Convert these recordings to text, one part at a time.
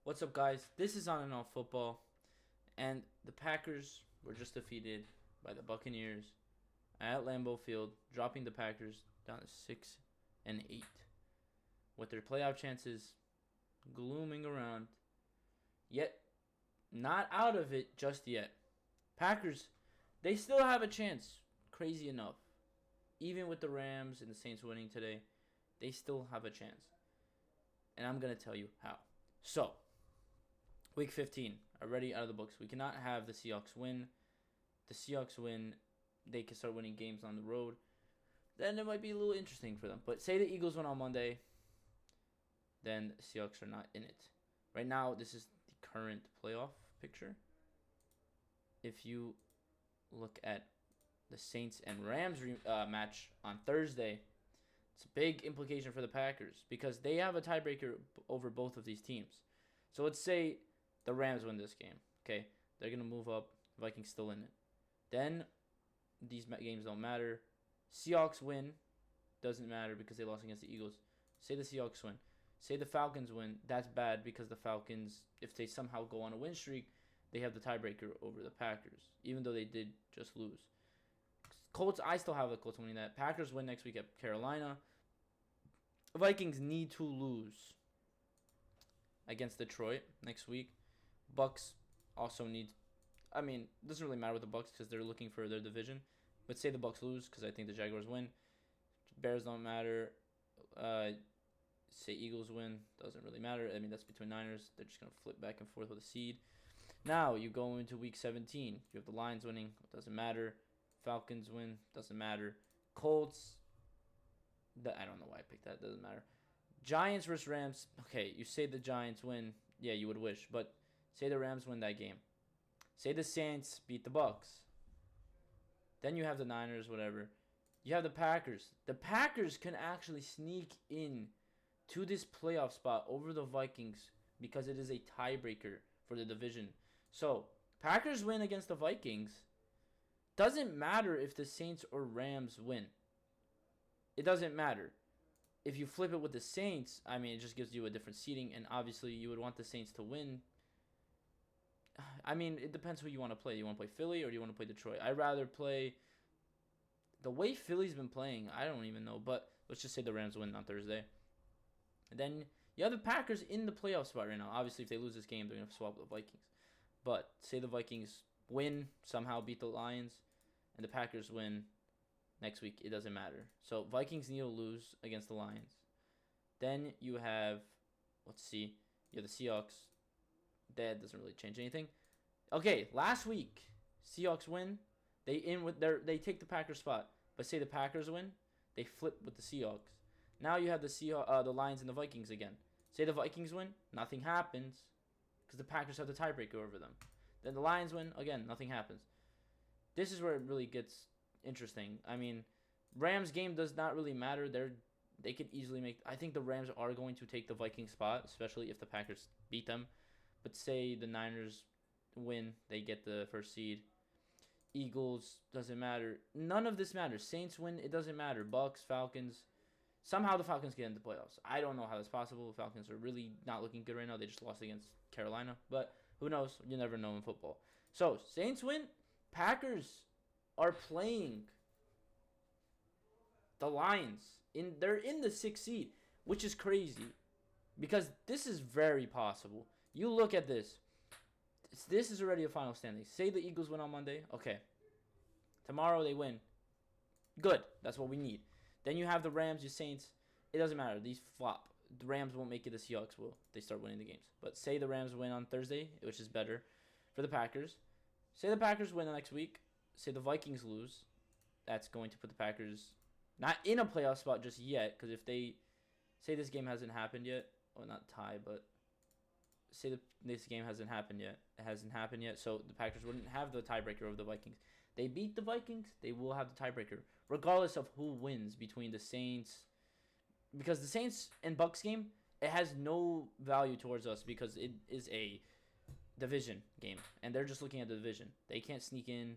What's up, guys? This is On&Off Football, and the Packers were just defeated by the Buccaneers at Lambeau Field, dropping the Packers down to 6-8, with their playoff chances glooming around. Yet, not out of it just yet. Packers, they still have a chance. Crazy enough, even with the Rams and the Saints winning today, they still have a chance, and I'm gonna tell you how. So. Week 15, already out of the books. We cannot have the Seahawks win. The Seahawks win, they can start winning games on the road. Then it might be a little interesting for them. But say the Eagles win on Monday, then the Seahawks are not in it. Right now, this is the current playoff picture. If you look at the Saints and Rams match on Thursday, it's a big implication for the Packers because they have a tiebreaker over both of these teams. So let's say the Rams win this game. Okay, they're gonna move up. Vikings still in it. Then these games don't matter. Seahawks win, doesn't matter because they lost against the Eagles. Say the Seahawks win. Say the Falcons win. That's bad because the Falcons, if they somehow go on a win streak, they have the tiebreaker over the Packers, even though they did just lose. Colts, I still have the Colts winning that. Packers win next week at Carolina. Vikings need to lose against Detroit next week. Bucks also need. I mean, it doesn't really matter with the Bucks because they're looking for their division. But say the Bucks lose because I think the Jaguars win. Bears don't matter. Say Eagles win, doesn't really matter. I mean, that's between Niners. They're just gonna flip back and forth with a seed. Now you go into week 17. You have the Lions winning, doesn't matter. Falcons win, doesn't matter. Colts. I don't know why I picked that. Doesn't matter. Giants versus Rams. Okay, you say the Giants win. Yeah, you would wish, but say the Rams win that game. Say the Saints beat the Bucks. Then you have the Niners, whatever. You have the Packers. The Packers can actually sneak in to this playoff spot over the Vikings because it is a tiebreaker for the division. So, Packers win against the Vikings. Doesn't matter if the Saints or Rams win. It doesn't matter. If you flip it with the Saints, I mean, it just gives you a different seeding, and obviously you would want the Saints to win. I mean, it depends who you want to play. You want to play Philly or do you want to play Detroit? I'd rather play the way Philly's been playing. I don't even know, but let's just say the Rams win on Thursday. And then you have the Packers in the playoff spot right now. Obviously, if they lose this game, they're going to swap with the Vikings. But say the Vikings win, somehow beat the Lions, and the Packers win next week, it doesn't matter. So Vikings need to lose against the Lions. Then you have, let's see, you have the Seahawks. That doesn't really change anything. Okay, last week, Seahawks win. They take the Packers spot. But say the Packers win, they flip with the Seahawks. Now you have the Lions and the Vikings again. Say the Vikings win, nothing happens because the Packers have the tiebreaker over them. Then the Lions win, again, nothing happens. This is where it really gets interesting. I mean, Rams game does not really matter. They could easily make. I think the Rams are going to take the Viking spot, especially if the Packers beat them. But say the Niners win, they get the first seed. Eagles, doesn't matter. None of this matters. Saints win, it doesn't matter. Bucks, Falcons. Somehow the Falcons get into the playoffs. I don't know how that's possible. The Falcons are really not looking good right now. They just lost against Carolina. But who knows? You never know in football. So, Saints win. Packers are playing the Lions. They're in the 6th seed, which is crazy because this is very possible. You look at this. This is already a final standing. Say the Eagles win on Monday. Okay. Tomorrow they win. Good. That's what we need. Then you have the Rams, your Saints. It doesn't matter. These flop. The Rams won't make it. The Seahawks will. They start winning the games. But say the Rams win on Thursday, which is better for the Packers. Say the Packers win the next week. Say the Vikings lose. That's going to put the Packers not in a playoff spot just yet. Because if they say this game hasn't happened yet. Well, not tie, but say this game hasn't happened yet. It hasn't happened yet. So the Packers wouldn't have the tiebreaker over the Vikings. They beat the Vikings. They will have the tiebreaker. Regardless of who wins between the Saints. Because the Saints and Bucks game, it has no value towards us because it is a division game. And they're just looking at the division. They can't sneak in.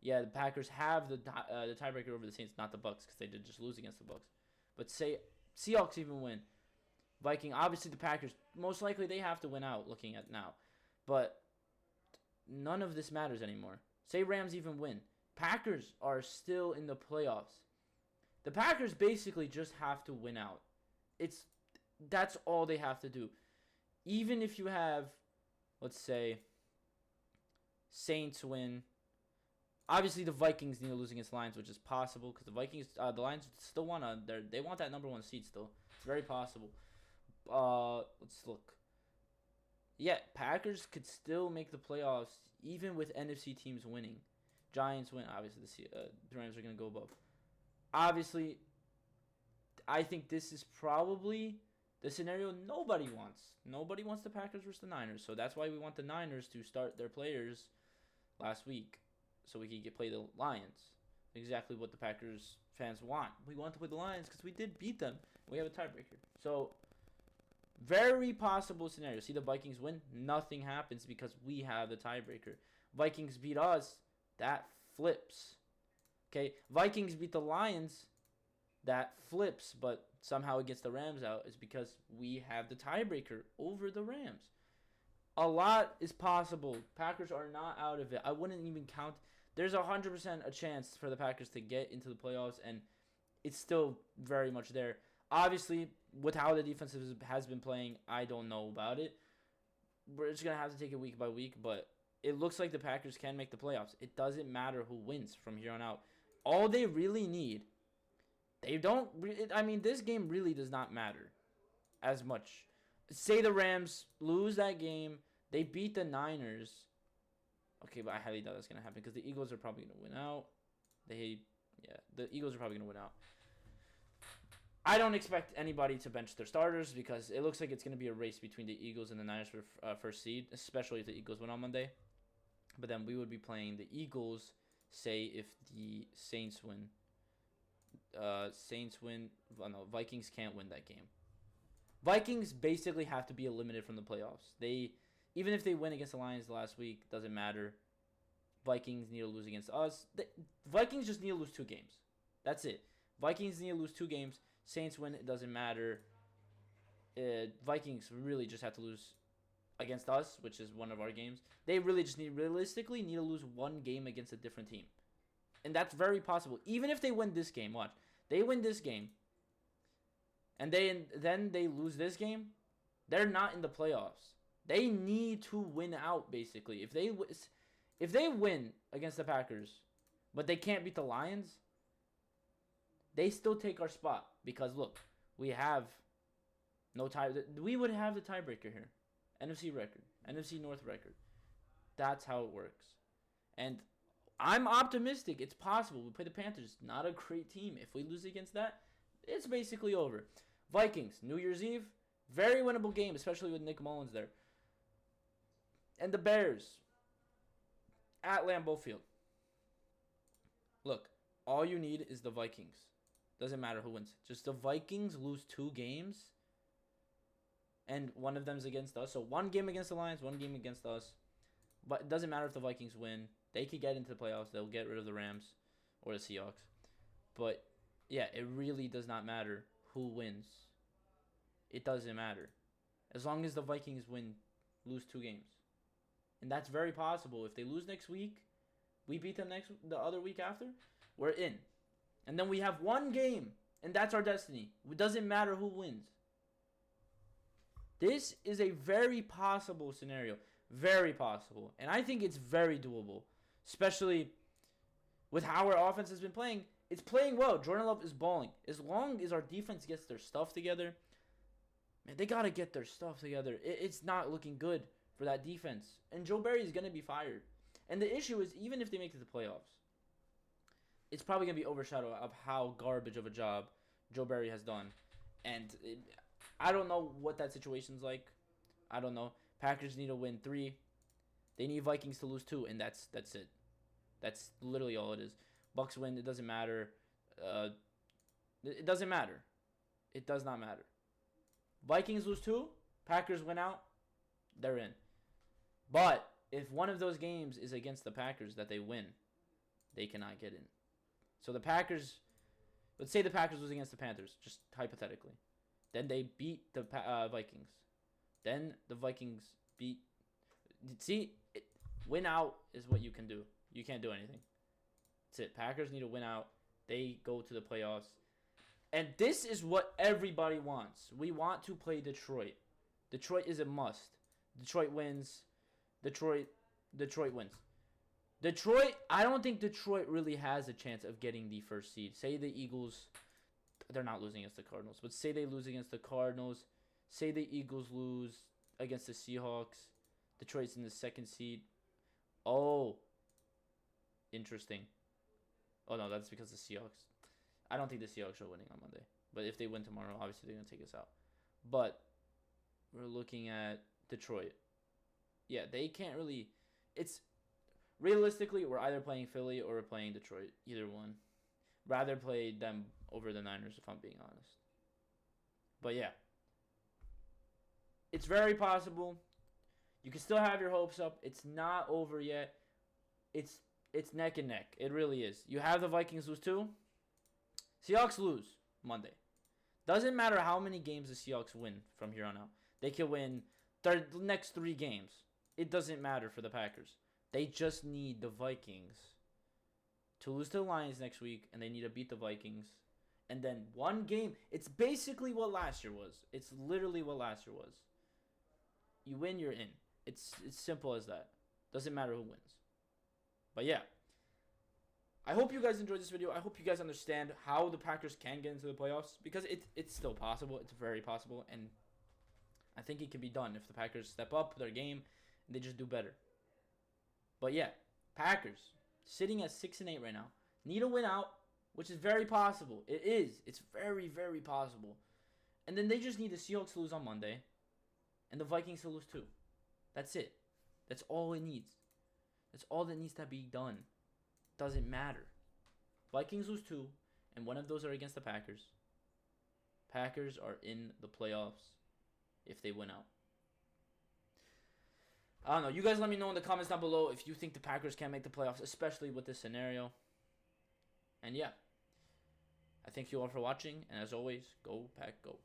Yeah, the Packers have the tiebreaker over the Saints, not the Bucks, because they did just lose against the Bucks. But say Seahawks even win. Obviously the Packers, most likely they have to win out looking at now. But none of this matters anymore. Say Rams even win. Packers are still in the playoffs. The Packers basically just have to win out. That's all they have to do. Even if you have, let's say, Saints win. Obviously, the Vikings need to lose against the Lions, which is possible because the Lions still want they want that number 1 seed still. It's very possible. Let's look. Yeah, Packers could still make the playoffs even with NFC teams winning. Giants win. Obviously, the Rams are going to go above. Obviously, I think this is probably the scenario nobody wants. Nobody wants the Packers versus the Niners. So that's why we want the Niners to start their players last week so we can play the Lions. Exactly what the Packers fans want. We want to play the Lions because we did beat them. We have a tiebreaker. So, very possible scenario. See the Vikings win? Nothing happens because we have the tiebreaker. Vikings beat us. That flips. Okay? Vikings beat the Lions. That flips, but somehow it gets the Rams out is because we have the tiebreaker over the Rams. A lot is possible. Packers are not out of it. I wouldn't even count. There's 100% a chance for the Packers to get into the playoffs, and it's still very much there. Obviously, with how the defense has been playing, I don't know about it. We're just going to have to take it week by week, but it looks like the Packers can make the playoffs. It doesn't matter who wins from here on out. All they really need, this game really does not matter as much. Say the Rams lose that game, they beat the Niners. Okay, but I highly doubt that's going to happen because the Eagles are probably going to win out. The Eagles are probably going to win out. I don't expect anybody to bench their starters because it looks like it's going to be a race between the Eagles and the Niners for first seed, especially if the Eagles win on Monday. But then we would be playing the Eagles, say, if the Saints win. Vikings can't win that game. Vikings basically have to be eliminated from the playoffs. Even if they win against the Lions last week, doesn't matter. Vikings need to lose against us. Vikings just need to lose 2 games. That's it. Vikings need to lose 2 games. Saints win, it doesn't matter. Vikings really just have to lose against us, which is one of our games. They really just realistically need to lose 1 game against a different team. And that's very possible. Even if they win this game, watch. They win this game, and then they lose this game, they're not in the playoffs. They need to win out, basically. If they win against the Packers, but they can't beat the Lions, they still take our spot. Because, look, we have no tie. We would have the tiebreaker here. NFC record. NFC North record. That's how it works. And I'm optimistic. It's possible. We play the Panthers. Not a great team. If we lose against that, it's basically over. Vikings, New Year's Eve. Very winnable game, especially with Nick Mullins there. And the Bears at Lambeau Field. Look, all you need is the Vikings. Doesn't matter who wins. Just the Vikings lose 2 games, and one of them's against us. So 1 game against the Lions, 1 game against us. But it doesn't matter if the Vikings win. They could get into the playoffs. They'll get rid of the Rams or the Seahawks. But, yeah, it really does not matter who wins. It doesn't matter. As long as the Vikings lose 2 games. And that's very possible. If they lose next week, we beat them the other week after, we're in. And then we have 1 game, and that's our destiny. It doesn't matter who wins. This is a very possible scenario. Very possible. And I think it's very doable. Especially with how our offense has been playing. It's playing well. Jordan Love is balling. As long as our defense gets their stuff together, man, they got to get their stuff together. It's not looking good for that defense. And Joe Barry is going to be fired. And the issue is, even if they make it to the playoffs, it's probably going to be overshadowed of how garbage of a job Joe Barry has done. And I don't know what that situation's like. I don't know. Packers need to win 3. They need Vikings to lose 2, and that's it. That's literally all it is. Bucks win. It doesn't matter. It doesn't matter. It does not matter. Vikings lose 2. Packers win out. They're in. But if one of those games is against the Packers that they win, they cannot get in. So the Packers, let's say the Packers lose against the Panthers, just hypothetically. Then they beat the Vikings. Then the Vikings beat. See, win out is what you can do. You can't do anything. That's it. Packers need to win out. They go to the playoffs. And this is what everybody wants. We want to play Detroit. Detroit is a must. Detroit wins. Detroit wins. Detroit, I don't think Detroit really has a chance of getting the first seed. Say the Eagles, they're not losing against the Cardinals, but say they lose against the Cardinals. Say the Eagles lose against the Seahawks. Detroit's in the second seed. Oh, interesting. Oh, no, that's because the Seahawks. I don't think the Seahawks are winning on Monday. But if they win tomorrow, obviously they're going to take us out. But we're looking at Detroit. Yeah, they can't really. It's realistically, we're either playing Philly or we're playing Detroit. Either one. Rather play them over the Niners, if I'm being honest. But yeah. It's very possible. You can still have your hopes up. It's not over yet. It's neck and neck. It really is. You have the Vikings lose too. Seahawks lose Monday. Doesn't matter how many games the Seahawks win from here on out. They can win their next 3 games. It doesn't matter for the Packers. They just need the Vikings to lose to the Lions next week, and they need to beat the Vikings. And then one game. It's basically what last year was. It's literally what last year was. You win, you're in. It's simple as that. Doesn't matter who wins. But yeah. I hope you guys enjoyed this video. I hope you guys understand how the Packers can get into the playoffs. Because it's still possible. It's very possible. And I think it can be done if the Packers step up their game and they just do better. But yeah. Packers sitting at 6-8 right now. Need a win out, which is very possible. It is. It's very, very possible. And then they just need the Seahawks to lose on Monday. And the Vikings to lose too. That's it. That's all it needs. That's all that needs to be done. Doesn't matter. Vikings lose 2, and one of those are against the Packers. Packers are in the playoffs if they win out. I don't know. You guys let me know in the comments down below if you think the Packers can make the playoffs, especially with this scenario. And yeah. I thank you all for watching, and as always, go Pack, go.